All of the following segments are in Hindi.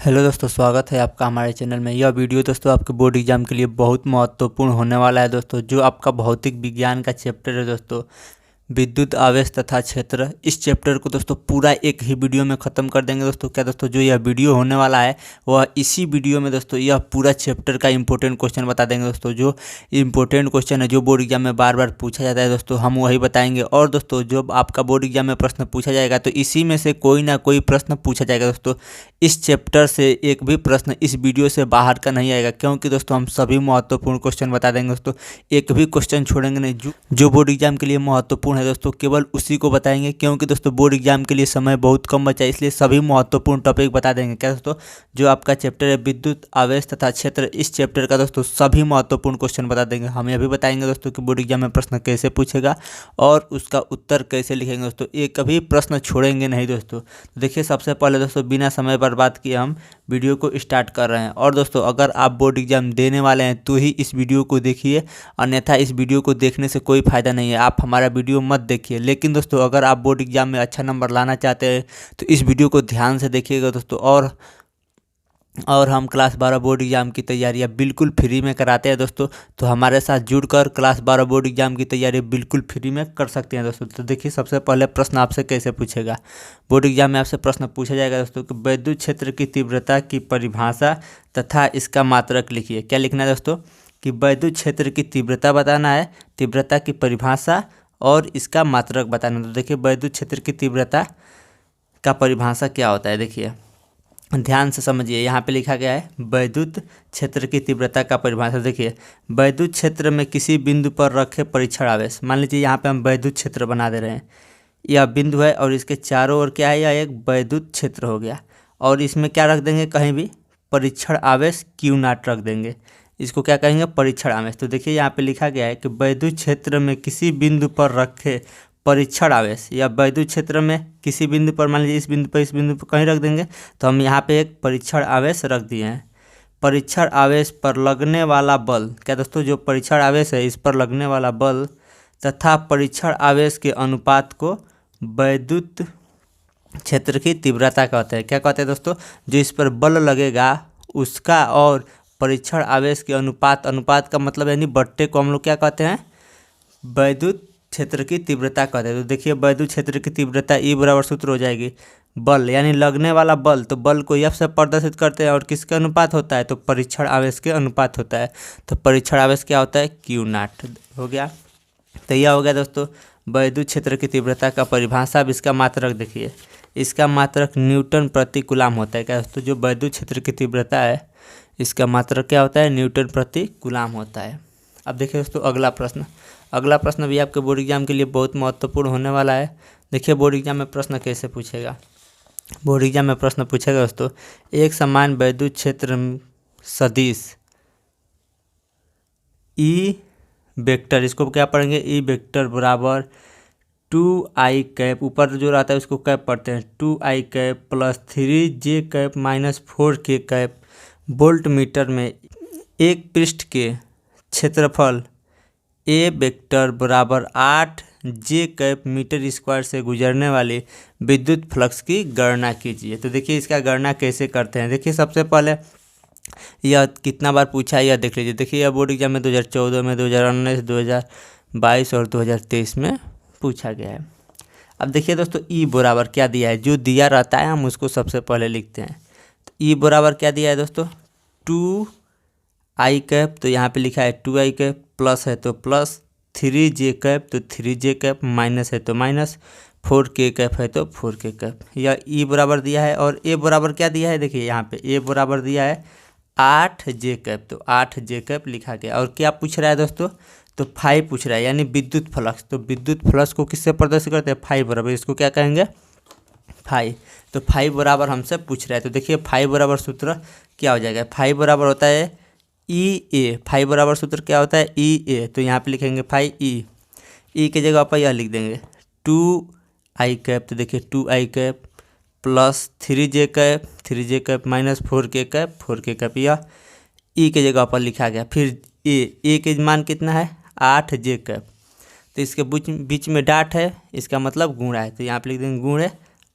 हेलो दोस्तों, स्वागत है आपका हमारे चैनल में। यह वीडियो दोस्तों आपके बोर्ड एग्जाम के लिए बहुत महत्वपूर्ण होने वाला है दोस्तों। जो आपका भौतिक विज्ञान का चैप्टर है दोस्तों, विद्युत आवेश तथा क्षेत्र, इस चैप्टर को दोस्तों पूरा एक ही वीडियो में ख़त्म कर देंगे दोस्तों। क्या दोस्तों, जो यह वीडियो होने वाला है वह इसी वीडियो में दोस्तों यह पूरा चैप्टर का इंपॉर्टेंट क्वेश्चन बता देंगे दोस्तों। जो इंपॉर्टेंट क्वेश्चन है, जो बोर्ड एग्जाम में बार बार पूछा जाता है दोस्तों, हम वही बताएंगे। और दोस्तों जब आपका बोर्ड एग्जाम में प्रश्न पूछा जाएगा तो इसी में से कोई ना कोई प्रश्न पूछा जाएगा दोस्तों। इस चैप्टर से एक भी प्रश्न इस वीडियो से बाहर का नहीं आएगा, क्योंकि दोस्तों हम सभी महत्वपूर्ण क्वेश्चन बता देंगे दोस्तों। एक भी क्वेश्चन छोड़ेंगे नहीं। जो बोर्ड एग्जाम के लिए महत्वपूर्ण है दोस्तों, केवल उसी को बताएंगे, क्योंकि दोस्तों बोर्ड एग्जाम के लिए समय बहुत कम बचा है, इसलिए सभी महत्वपूर्ण टॉपिक बता देंगे। क्या दोस्तों, जो आपका चैप्टर है विद्युत आवेश तथा क्षेत्र, इस चैप्टर का दोस्तों सभी महत्वपूर्ण क्वेश्चन बता देंगे। हम यह भी बताएंगे दोस्तों कि बोर्ड एग्जाम में प्रश्न कैसे पूछेगा और उसका उत्तर कैसे लिखेंगे दोस्तों। एक भी प्रश्न छोड़ेंगे नहीं दोस्तों। तो देखिए, सबसे पहले दोस्तों बिना समय बर्बाद किए हम वीडियो को स्टार्ट कर रहे हैं। और दोस्तों अगर आप बोर्ड एग्जाम देने वाले हैं तो ही इस वीडियो को देखिए, अन्यथा इस वीडियो को देखने से कोई फ़ायदा नहीं है। आप हमारा वीडियो मत देखिए। लेकिन दोस्तों अगर आप बोर्ड एग्जाम में अच्छा नंबर लाना चाहते हैं तो इस वीडियो को ध्यान से देखिएगा दोस्तों। और हम क्लास 12 बोर्ड एग्ज़ाम की तैयारियां बिल्कुल फ्री में कराते हैं दोस्तों। तो हमारे साथ जुड़कर क्लास 12 बोर्ड एग्ज़ाम की तैयारी बिल्कुल फ्री में कर सकते हैं दोस्तों। तो देखिए, सबसे पहले प्रश्न आपसे कैसे पूछेगा। बोर्ड एग्जाम में आपसे प्रश्न पूछा जाएगा दोस्तों कि विद्युत क्षेत्र की तीव्रता की परिभाषा तथा इसका मात्रक लिखिए। क्या लिखना है दोस्तों कि विद्युत क्षेत्र की तीव्रता बताना है, तीव्रता की परिभाषा और इसका मात्रक बताना है। तो देखिए, विद्युत क्षेत्र की तीव्रता का परिभाषा क्या होता है, देखिए ध्यान से समझिए। यहाँ पे लिखा गया है विद्युत क्षेत्र की तीव्रता का परिभाषा। देखिए, विद्युत क्षेत्र में किसी बिंदु पर रखे परीक्षण आवेश, मान लीजिए यहाँ पे हम विद्युत क्षेत्र बना दे रहे हैं। यह बिंदु है और इसके चारों ओर क्या है, यह एक विद्युत क्षेत्र हो गया। और इसमें क्या रख देंगे, कहीं भी परीक्षण आवेश Q नॉट रख देंगे। इसको क्या कहेंगे, परीक्षण आवेश। तो देखिए यहाँ पे लिखा गया है कि विद्युत क्षेत्र में किसी बिंदु पर रखे परीक्षण आवेश, या विद्युत क्षेत्र में किसी बिंदु पर, मान लीजिए इस बिंदु पर कहीं रख देंगे, तो हम यहाँ पे एक परीक्षण आवेश रख दिए हैं। परीक्षण आवेश पर लगने वाला बल, क्या दोस्तों, जो परीक्षण आवेश है इस पर लगने वाला बल तथा परीक्षण आवेश के अनुपात को विद्युत क्षेत्र की तीव्रता कहते हैं। क्या कहते हैं दोस्तों, जो इस पर बल लगेगा उसका और परीक्षण आवेश के अनुपात का मतलब यानी बट्टे को हम लोग क्या कहते हैं, विद्युत क्षेत्र की तीव्रता कहते हैं। तो देखिए, विद्युत क्षेत्र की तीव्रता E बराबर सूत्र हो जाएगी बल यानी लगने वाला बल, तो बल को F से प्रदर्शित करते हैं और किसके अनुपात होता है, तो परीक्षण आवेश के अनुपात होता है। तो परीक्षण आवेश क्या होता है, Q नॉट हो गया। तो यह हो गया दोस्तों विद्युत क्षेत्र की तीव्रता का परिभाषा। अब इसका मात्रक देखिए, इसका मात्रक न्यूटन प्रति कूलाम होता है। क्या दोस्तों, जो विद्युत क्षेत्र की तीव्रता है इसका मात्रक क्या होता है, न्यूटन प्रति कूलाम होता है। अब देखिए दोस्तों अगला प्रश्न भी आपके बोर्ड एग्जाम के लिए बहुत महत्वपूर्ण होने वाला है। देखिए बोर्ड एग्जाम में प्रश्न कैसे पूछेगा। बोर्ड एग्जाम में प्रश्न पूछेगा दोस्तों, एक समान विद्युत क्षेत्र सदिश E वेक्टर, इसको क्या पढ़ेंगे, E वेक्टर बराबर 2i कैप, ऊपर जो रहता है उसको कैप पढ़ते हैं, 2i cap plus 3j cap minus 4k cap volt meter में एक पृष्ठ के क्षेत्रफल A वेक्टर बराबर 8j कैप मीटर स्क्वायर से गुजरने वाले विद्युत फ्लक्स की गणना कीजिए। तो देखिए इसका गणना कैसे करते हैं। देखिए सबसे पहले यह कितना बार पूछा है यह देख लीजिए। देखिए यह बोर्ड एग्जाम में 2014 में, 2019, 2022 और 2023 में पूछा गया है। अब देखिए दोस्तों E बराबर क्या दिया है, जो दिया रहता है हम उसको सबसे पहले लिखते हैं। तो E बराबर क्या दिया है दोस्तों, 2i कैप, तो यहाँ पे लिखा है 2i कैप, प्लस है तो प्लस, 3j कैप तो 3j कैप, माइनस है तो माइनस, 4k कैप है तो 4k कैप। यह E बराबर दिया है। और A बराबर क्या दिया है, देखिए यहाँ पे A बराबर दिया है 8j कैप, तो 8j कैप लिखा गया। और क्या पूछ रहा है दोस्तों, तो फाई पूछ रहा है यानी विद्युत फ्लक्स। तो विद्युत फ्लक्स को किससे प्रदर्शित करते हैं, फाई बराबर, इसको क्या कहेंगे, फाई। तो फाई बराबर हमसे पूछ रहा है। तो देखिए फाई बराबर सूत्र क्या हो जाएगा, फाई बराबर होता है E A, फाई बराबर सूत्र क्या होता है, E A। तो यहाँ पे लिखेंगे फाई E की जगह पर यह लिख देंगे 2i कैप, तो देखिए 2i cap plus 3j cap minus 4k cap, यह E की जगह पर लिखा गया। फिर A के मान कितना है, 8j कैप, तो इसके बीच में डाट है, इसका मतलब गुणा है, तो यहाँ पे लिख देंगे गुणे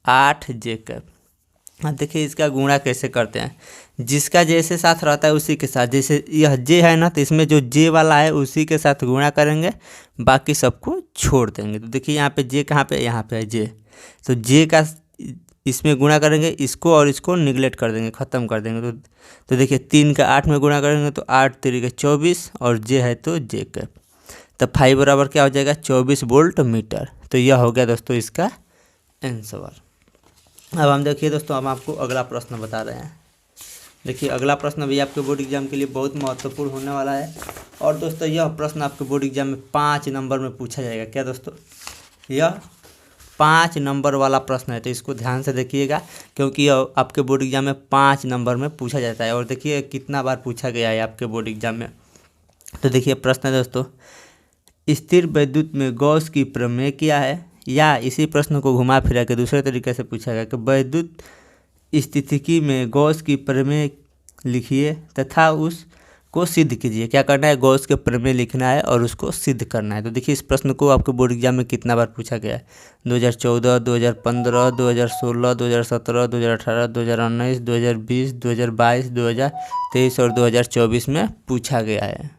8j कैप। अब देखिए इसका गुणा कैसे करते हैं, जिसका जैसे साथ रहता है उसी के साथ, जैसे यह जे है ना तो इसमें जो जे वाला है उसी के साथ गुणा करेंगे, बाकी सबको छोड़ देंगे। तो देखिए यहाँ पे जे कहाँ पे, यहाँ पे है जे, तो जे का इसमें गुणा करेंगे, इसको और इसको निगलेक्ट कर देंगे, ख़त्म कर देंगे। तो देखिए 3 का 8 में गुणा करेंगे तो 8 3 24 और जे है तो जे का, तो 5 बराबर क्या हो जाएगा 24 वोल्ट मीटर। तो यह हो गया दोस्तों इसका आंसर। अब हम देखिए दोस्तों, हम आपको अगला प्रश्न बता रहे हैं। देखिए अगला प्रश्न भी आपके बोर्ड एग्जाम के लिए बहुत महत्वपूर्ण होने वाला है। और दोस्तों यह प्रश्न आपके बोर्ड एग्जाम में 5 नंबर में पूछा जाएगा। क्या दोस्तों, यह 5 नंबर वाला प्रश्न है, तो इसको ध्यान से देखिएगा, क्योंकि यह आपके बोर्ड एग्जाम में 5 नंबर में पूछा जाता है। और देखिए कितना बार पूछा गया है आपके बोर्ड एग्जाम में। तो देखिए प्रश्न है दोस्तों, स्थिर वैद्युत में गॉस की प्रमेय क्या है, या इसी प्रश्न को घुमा फिरा के दूसरे तरीके से पूछा गया कि वैद्युत स्थितिकी में गॉस की प्रमेय लिखिए तथा उसको सिद्ध कीजिए। क्या करना है, गॉस के प्रमेय लिखना है और उसको सिद्ध करना है। तो देखिए इस प्रश्न को आपके बोर्ड एग्जाम में कितना बार पूछा गया है, 2014, 2015, 2016, 2017, 2018, 2019, 2020, 2022, 2023 और 2024 में पूछा गया है।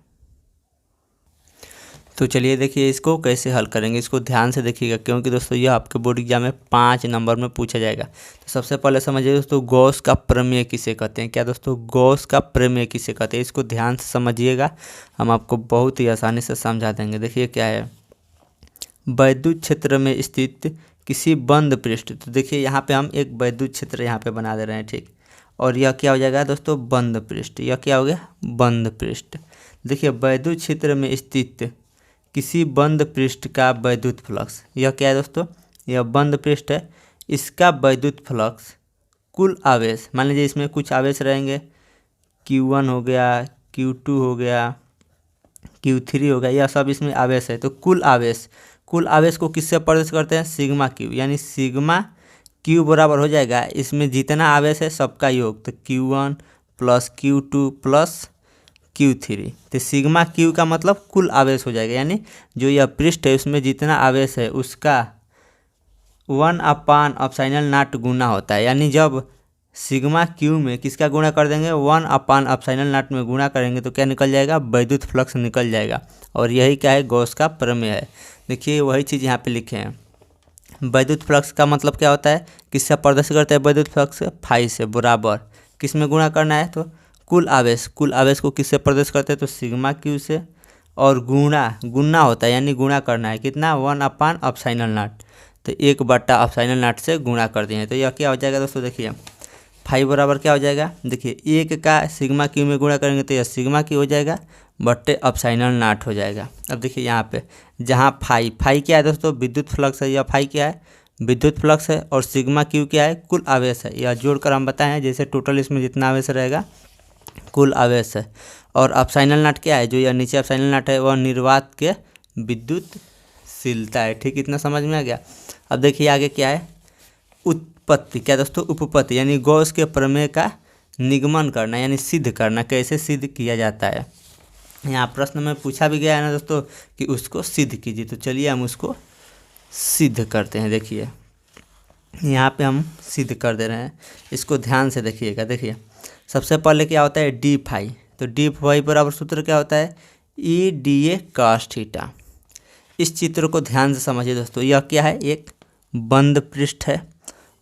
तो चलिए देखिए इसको कैसे हल करेंगे, इसको ध्यान से देखिएगा, क्योंकि दोस्तों यह आपके बोर्ड एग्जाम में 5 नंबर में पूछा जाएगा। तो सबसे पहले समझिए दोस्तों, गॉस का प्रमेय किसे कहते हैं। क्या दोस्तों, गॉस का प्रमेय किसे कहते हैं, इसको ध्यान से समझिएगा, हम आपको बहुत ही आसानी से समझा देंगे। देखिए क्या है, वैद्युत क्षेत्र में स्थित किसी बंद पृष्ठ, तो देखिए यहाँ पे हम एक वैद्युत क्षेत्र यहाँ पे बना दे रहे हैं, ठीक। और यह क्या हो जाएगा दोस्तों, बंद पृष्ठ। यह क्या हो गया, बंद पृष्ठ। देखिए वैद्युत क्षेत्र में स्थित किसी बंद पृष्ठ का वैद्युत फ्लक्स, यह क्या है दोस्तों, यह बंद पृष्ठ है, इसका वैद्युत फ्लक्स कुल आवेश, मान लीजिए इसमें कुछ आवेश रहेंगे, Q1 हो गया, Q2 हो गया, Q3 हो गया, यह सब इसमें आवेश है। तो कुल आवेश को किससे प्रदर्शित करते हैं, सिग्मा क्यू, यानी सिग्मा क्यू बराबर हो जाएगा इसमें जितना आवेश है सबका योग, तो Q1 plus Q2 plus Q3। तो सिग्मा क्यू का मतलब कुल आवेश हो जाएगा, यानी जो यह पृष्ठ है उसमें जितना आवेश है उसका 1/ε0 गुना होता है। यानी जब सिग्मा क्यू में किसका गुणा कर देंगे, 1/ε0 में गुणा करेंगे तो क्या निकल जाएगा, वैद्युत फ्लक्स निकल जाएगा। और यही क्या है, गॉस का प्रमेय है। देखिए वही चीज़ यहाँ पे लिखे हैं, वैद्युत फ्लक्स का मतलब क्या होता है, किससे प्रदर्शित करते हैं वैद्युत फ्लक्स, फाई से बराबर किस में गुणा करना है, तो कुल आवेश को किससे प्रदर्शित करते हैं, तो सिग्मा क्यू से, और गुना होता है, यानी गुणा करना है कितना, 1/ε0, तो 1/ε0 से गुणा कर दिए। तो यह क्या हो जाएगा दोस्तों, देखिए फाई बराबर क्या हो जाएगा, देखिए 1 का सिग्मा क्यू में गुणा करेंगे तो यह सिग्मा क्यू हो जाएगा बट्टे ε0 हो जाएगा। अब देखिए यहाँ पे जहाँ फाई क्या है दोस्तों, विद्युत फ्लक्स है, यह फाई क्या है, विद्युत फ्लक्स है, और सिग्मा क्यू क्या है, कुल आवेश है। यह जोड़कर हम बताएं, जैसे टोटल इसमें जितना आवेश रहेगा कुल आवेश है। और ε0 क्या है, जो यह नीचे ε0 है वह निर्वात के विद्युतशीलता है, ठीक। इतना समझ में आ गया। अब देखिए आगे क्या है, उत्पत्ति, क्या दोस्तों, उपपत्ति, यानी गॉस के प्रमेय का निगमन करना, यानी सिद्ध करना, कैसे सिद्ध किया जाता है। यहाँ प्रश्न में पूछा भी गया है ना दोस्तों कि उसको सिद्ध कीजिए, तो चलिए हम उसको सिद्ध करते हैं। देखिए यहाँ पे हम सिद्ध कर दे रहे हैं, इसको ध्यान से देखिएगा। देखिए सबसे पहले क्या होता है, डी फाई, तो डी फाई बराबर सूत्र क्या होता है, EDA cos थीटा। इस चित्र को ध्यान से समझिए दोस्तों, यह क्या है, एक बंद पृष्ठ है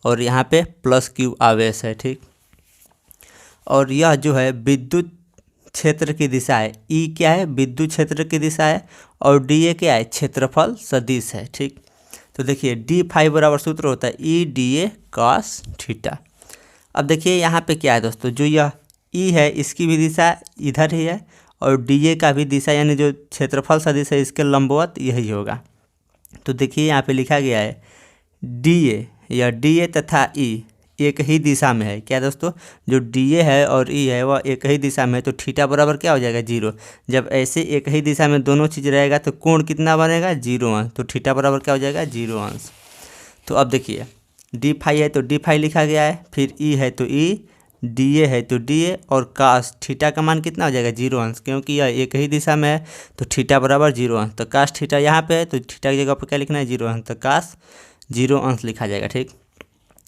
और यहाँ पे प्लस क्यू आवेश है, ठीक। और यह जो है विद्युत क्षेत्र की दिशा है, ई क्या है, विद्युत क्षेत्र की दिशा है, और DA क्या है, क्षेत्रफल सदिश है, ठीक। तो देखिए डी फाई बराबर सूत्र होता है EDA cos थीटा। अब देखिए यहाँ पे क्या है दोस्तों, जो यह ई है इसकी भी दिशा इधर ही है, और DA का भी दिशा, यानी जो क्षेत्रफल सदिश है इसके लंबवत यही होगा। तो देखिए यहाँ पे लिखा गया है DA, या DA तथा E एक ही दिशा में है। क्या दोस्तों, जो DA है और E है वह एक ही दिशा में है, तो थीटा बराबर क्या हो जाएगा, 0। जब ऐसे एक ही दिशा में दोनों चीज़ रहेगा तो कोण कितना बनेगा, 0 अंश, तो थीटा बराबर क्या हो जाएगा, 0 अंश। तो अब देखिए डी फाई है तो डी फाई लिखा गया है, फिर ई है तो ई, DA है तो DA, और कास थीटा का मान कितना हो जाएगा, 0 अंश, क्योंकि यह एक ही दिशा में है तो थीटा बराबर 0 अंश। तो कास थीटा यहाँ पे है तो थीटा की जगह पर क्या लिखना है, 0 अंश, तो कास 0 अंश लिखा जाएगा, ठीक।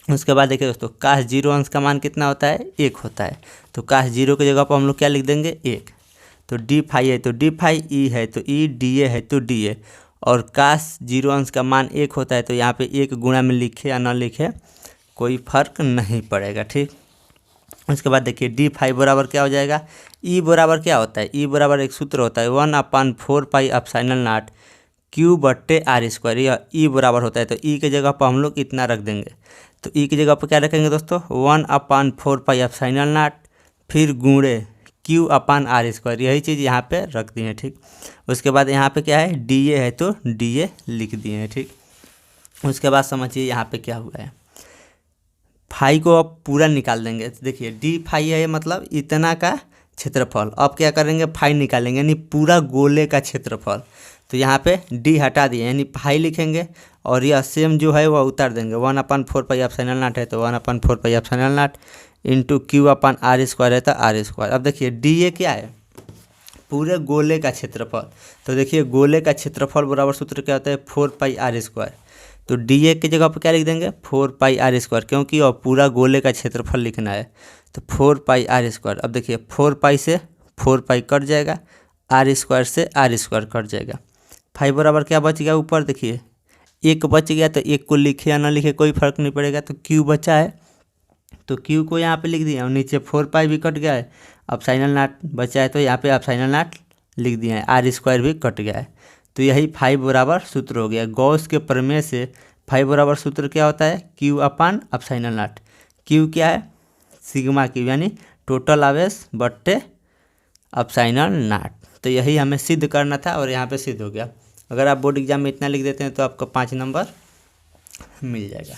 उसके बाद देखिए दोस्तों काश जीरो अंश का मान कितना होता है, 1 होता है। तो काश जीरो की जगह पर हम लोग क्या लिख देंगे, 1। तो डी फाई है तो डी फाई, ई है तो ई, डी ए है तो डी ए। और काश जीरो अंश का मान 1 होता है तो यहाँ पे 1 गुणा में लिखे या ना लिखे कोई फर्क नहीं पड़ेगा, ठीक। उसके बाद देखिए डी फाई बराबर क्या हो जाएगा, ई बराबर क्या होता है, ई बराबर एक सूत्र होता है 1/4 पाई एप्सिलॉन नॉट क्यू बट्टे आर स्क्वायर। यह ई बराबर होता है तो ई के जगह पर हम लोग इतना रख देंगे। तो ई की जगह पर क्या रखेंगे दोस्तों, 1/4 पाई एप्सिलॉन नॉट फिर गुणे क्यू अपान आर स्क्वायर, यही चीज़ यहाँ पे रख दी है, ठीक। उसके बाद यहाँ पे क्या है, डी ए है तो डी ए लिख दिए हैं, ठीक। उसके बाद समझिए यहाँ पे क्या हुआ है, फाई को अब पूरा निकाल देंगे। तो देखिए डी फाई है मतलब इतना का क्षेत्रफल। अब क्या करेंगे, फाई निकालेंगे यानी पूरा गोले का क्षेत्रफल। तो यहाँ पे डी हटा दिए यानी फाई लिखेंगे और यह सेम जो है वह उतार देंगे। 1/4 पाई एप्सिलॉन नॉट है तो 1/4 pi epsilon naught into Q upon R square है तो आर स्क्वायर। अब देखिए डी ए क्या है, पूरे गोले का क्षेत्रफल। तो देखिए गोले का क्षेत्रफल बराबर सूत्र क्या होता है, 4 पाई आर स्क्वायर। तो डी ए की जगह पर क्या लिख देंगे, 4 पाई आर स्क्वायर, क्योंकि और पूरा गोले का क्षेत्रफल लिखना है तो 4 पाई आर स्क्वायर। अब देखिए 4 पाई से 4 पाई कट जाएगा, आर स्क्वायर से आर स्क्वायर कट जाएगा। फाइव बराबर क्या बच गया, ऊपर देखिए 1 बच गया तो 1 को लिखे या ना लिखे कोई फर्क नहीं पड़ेगा। तो क्यू बचा है तो क्यू को यहाँ पे लिख दिया और नीचे 4 पाई भी कट गया है। एप्सिलॉन नॉट बचा है तो यहाँ पे एप्सिलॉन नॉट लिख दिया है, आर स्क्वायर भी कट गया है। तो यही फाइव बराबर सूत्र हो गया। गॉस के प्रमेय से फाइव बराबर सूत्र क्या होता है, Q upon epsilon not. Q क्या है, सिग्मा क्यू यानी टोटल आवेश बट्टे एप्सिलॉन नॉट। तो यही हमें सिद्ध करना था और यहाँ पे सिद्ध हो गया। अगर आप बोर्ड एग्जाम में इतना लिख देते हैं तो आपको 5 नंबर मिल जाएगा।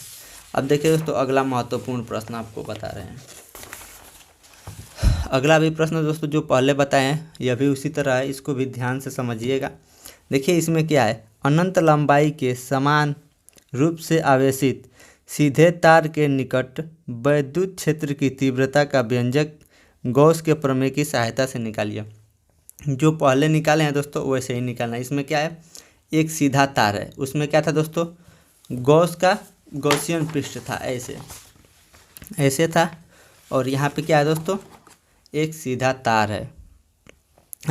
अब देखिए दोस्तों अगला महत्वपूर्ण प्रश्न आपको बता रहे हैं। अगला भी प्रश्न दोस्तों जो पहले बताए हैं यह भी उसी तरह है, इसको भी ध्यान से समझिएगा। देखिए इसमें क्या है, अनंत लंबाई के समान रूप से आवेशित सीधे तार के निकट वैद्युत क्षेत्र की तीव्रता का व्यंजक गॉस के प्रमेय की सहायता से निकालिए। जो पहले निकाले हैं दोस्तों वैसे ही निकालना है। इसमें क्या है, एक सीधा तार है, उसमें क्या था दोस्तों, गॉस का गॉसियन पृष्ठ था, ऐसे था। और यहाँ पे क्या है दोस्तों, एक सीधा तार है।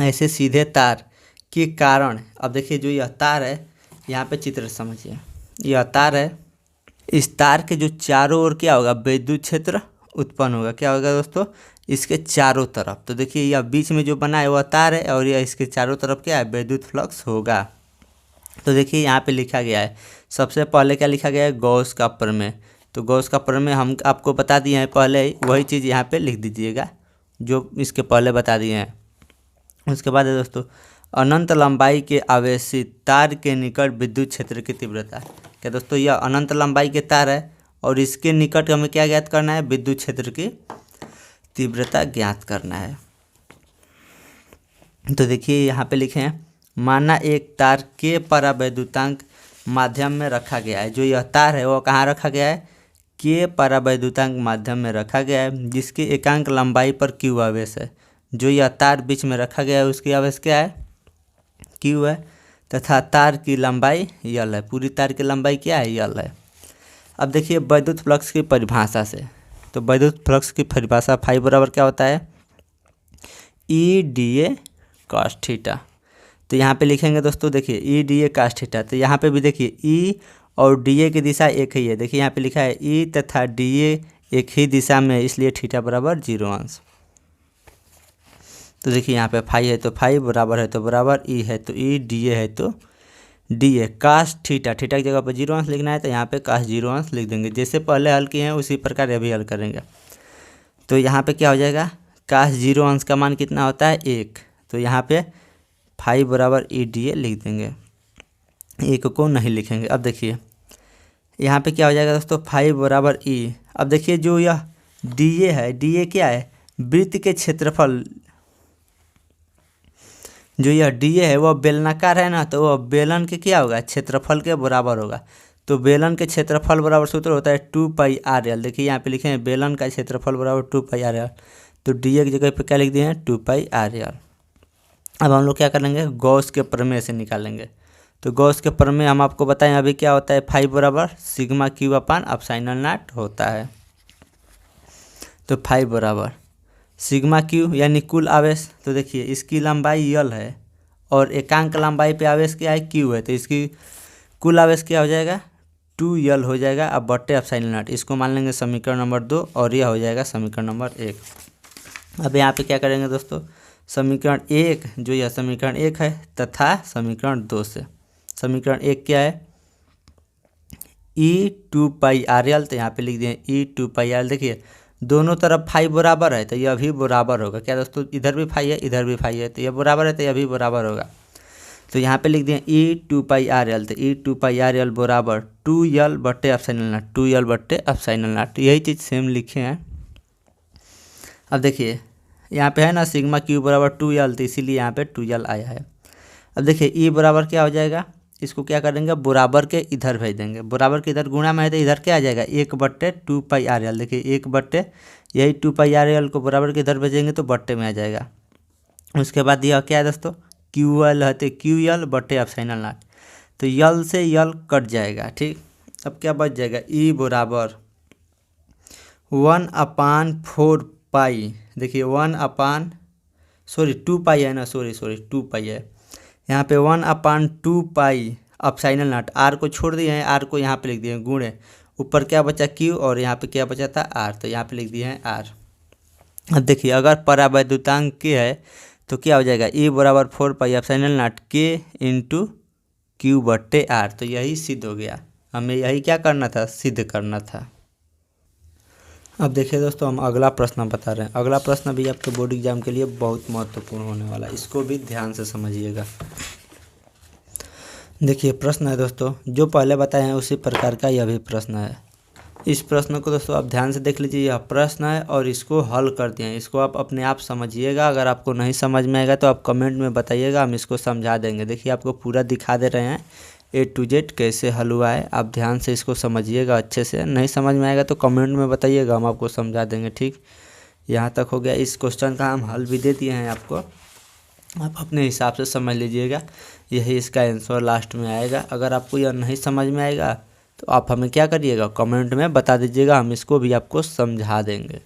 ऐसे सीधे तार के कारण अब देखिए जो यह तार है, यहाँ पे चित्र समझिए, यह तार है, इस तार के जो चारों ओर क्या होगा, विद्युत क्षेत्र उत्पन्न होगा। क्या होगा दोस्तों, इसके चारों तरफ। तो देखिए यह बीच में जो बना है वह तार है और यह इसके चारों तरफ क्या है, विद्युत फ्लक्स होगा। तो देखिए यहाँ पे लिखा गया है, सबसे पहले क्या लिखा गया है, गॉस का प्रमेय। तो गॉस का प्रमेय हम आपको बता दिए हैं पहले ही, वही चीज़ यहाँ पे लिख दीजिएगा जो इसके पहले बता दिए हैं। उसके बाद है दोस्तों अनंत लंबाई के आवेशित तार के निकट विद्युत क्षेत्र की तीव्रता। क्या दोस्तों, यह अनंत लंबाई के तार है और इसके निकट हमें क्या ज्ञात करना है, विद्युत क्षेत्र की तीव्रता ज्ञात करना है। तो देखिए यहाँ पे लिखे हैं, माना एक तार के परावैद्युतांक माध्यम में रखा गया है। जो यह तार है वो कहाँ रखा गया है, के परावैद्युतांक माध्यम में रखा गया है, जिसकी एकांक लंबाई पर क्यू आवेश है। जो यह तार बीच में रखा गया है उसकी आवेश क्या है, क्यू है, तथा तार की लंबाई यल है। पूरी तार की लंबाई क्या है, यल है। अब देखिए वैद्युत फ्लक्स की परिभाषा से, तो वैद्युत फ्लक्स की परिभाषा फाइव बराबर क्या होता है, E D A cos theta. तो यहाँ पे लिखेंगे दोस्तों, देखिए E D A cos theta. तो यहाँ पे भी देखिए ई और डी ए की दिशा एक ही है। देखिए यहाँ पे लिखा है ई तथा डी ए एक ही दिशा में है, इसलिए थीटा बराबर 0 अंश। तो देखिए यहाँ पे फाई है तो फाई, बराबर है तो बराबर, ई है तो ई, डी ए है तो डी ए। काश थीटा, थीटा की जगह पर 0 अंश लिखना है तो यहाँ पे काश 0 अंश लिख देंगे। जैसे पहले हल किए हैं उसी प्रकार ये भी हल करेंगे। तो यहाँ पे क्या हो जाएगा, काश 0 अंश का मान कितना होता है, 1। तो यहाँ पे फाई बराबर ई डी ए लिख देंगे, 1 को नहीं लिखेंगे। अब देखिए यहाँ पे क्या हो जाएगा दोस्तों, फाई बराबर ई। अब देखिए जो यह डी ए है, डी ए क्या है, वृत्त के क्षेत्रफल। जो यह डी ए है वह बेलनाकार है ना, तो वह बेलन के क्या होगा, क्षेत्रफल के बराबर होगा। तो बेलन के क्षेत्रफल बराबर सूत्र होता है 2 पाई आर एल। देखिए यहाँ पे लिखे हैं बेलन का क्षेत्रफल बराबर 2 पाई आर एल। तो डी ए की जगह पे क्या लिख दिए हैं, 2 पाई आर एल। अब हम लोग क्या करेंगे, गॉस के प्रमेय से निकालेंगे। तो गॉस के प्रमेय हम आपको बताएं अभी क्या होता है, फाई बराबर sigma Q upon epsilon not होता है। तो फाई बराबर सिग्मा क्यू यानी कुल आवेश, तो देखिए इसकी लंबाई यल है और एकांक लंबाई पे आवेश क्या है, क्यू है, तो इसकी कुल आवेश क्या हो जाएगा, 2L हो जाएगा। अब बट्टे एप्सिलॉन नॉट, इसको मान लेंगे समीकरण नंबर 2 और यह हो जाएगा समीकरण नंबर 1। अब यहाँ पे क्या करेंगे दोस्तों, समीकरण 1 जो यह समीकरण 1 है तथा समीकरण 2 से समीकरण 1 क्या है, E2πRL, तो यहाँ पे लिख दिए E2πRL। देखिए दोनों तरफ फाई बराबर है तो यह भी बराबर होगा। क्या दोस्तों, इधर भी फाई है इधर भी फाई है, तो यह बराबर है तो यह भी बराबर होगा। तो यहाँ पे लिख दिए E2πRL, तो E2πRL बराबर 2L बट्टे एप्सिलॉन नॉट, 2L बट्टे एप्सिलॉन नॉट, यही चीज़ सेम लिखे हैं। अब देखिए यहाँ पे है ना सिग्मा क्यू बराबर 2L, तो इसीलिए यहाँ पे 2L आया है। अब देखिए E बराबर क्या हो जाएगा, इसको क्या करेंगे, बराबर के इधर भेज देंगे, बराबर के इधर गुणा में है तो इधर क्या आ जाएगा 1/2πRL। देखिए 1/, यही 2πRL को बराबर के इधर भेजेंगे तो बट्टे में आ जाएगा। उसके बाद यह क्या है दोस्तों, QL है तो QL बट्टे एप्सिलॉन नॉट, तो यल से यल कट जाएगा। ठीक, अब क्या बच जाएगा, E बराबर 1/4π, देखिए 2π है ना, सॉरी 2π है यहाँ पे 1/2π एप्सिलॉन नॉट, आर को छोड़ दिए हैं, आर को यहाँ पे लिख दिए हैं गुणे, ऊपर क्या बचा Q और यहाँ पे क्या बचा था आर, तो यहाँ पे लिख दिए हैं आर। अब देखिए अगर परावैद्युतांक के है तो क्या हो जाएगा, E बराबर 4π epsilon naught K into Q बट्टे आर, तो यही सिद्ध हो गया। हमें यही क्या करना था, सिद्ध करना था। अब देखिए दोस्तों हम अगला प्रश्न बता रहे हैं। अगला प्रश्न भी आपके बोर्ड एग्जाम के लिए बहुत महत्वपूर्ण होने वाला है, इसको भी ध्यान से समझिएगा। देखिए प्रश्न है दोस्तों, जो पहले बताए हैं उसी प्रकार का यह भी प्रश्न है। इस प्रश्न को दोस्तों आप ध्यान से देख लीजिए, यह प्रश्न है और इसको हल कर दिए हैं, इसको आप अपने आप समझिएगा। अगर आपको नहीं समझ में आएगा तो आप कमेंट में बताइएगा, हम इसको समझा देंगे। देखिए आपको पूरा दिखा दे रहे हैं A to Z कैसे हल हुआ है, आप ध्यान से इसको समझिएगा अच्छे से। नहीं समझ में आएगा तो कमेंट में बताइएगा, हम आपको समझा देंगे। ठीक, यहाँ तक हो गया। इस क्वेश्चन का हम हल भी दे दिए हैं आपको, आप अपने हिसाब से समझ लीजिएगा, यही इसका आंसर लास्ट में आएगा। अगर आपको यह नहीं समझ में आएगा तो आप हमें क्या करिएगा, कमेंट में बता दीजिएगा, हम इसको भी आपको समझा देंगे।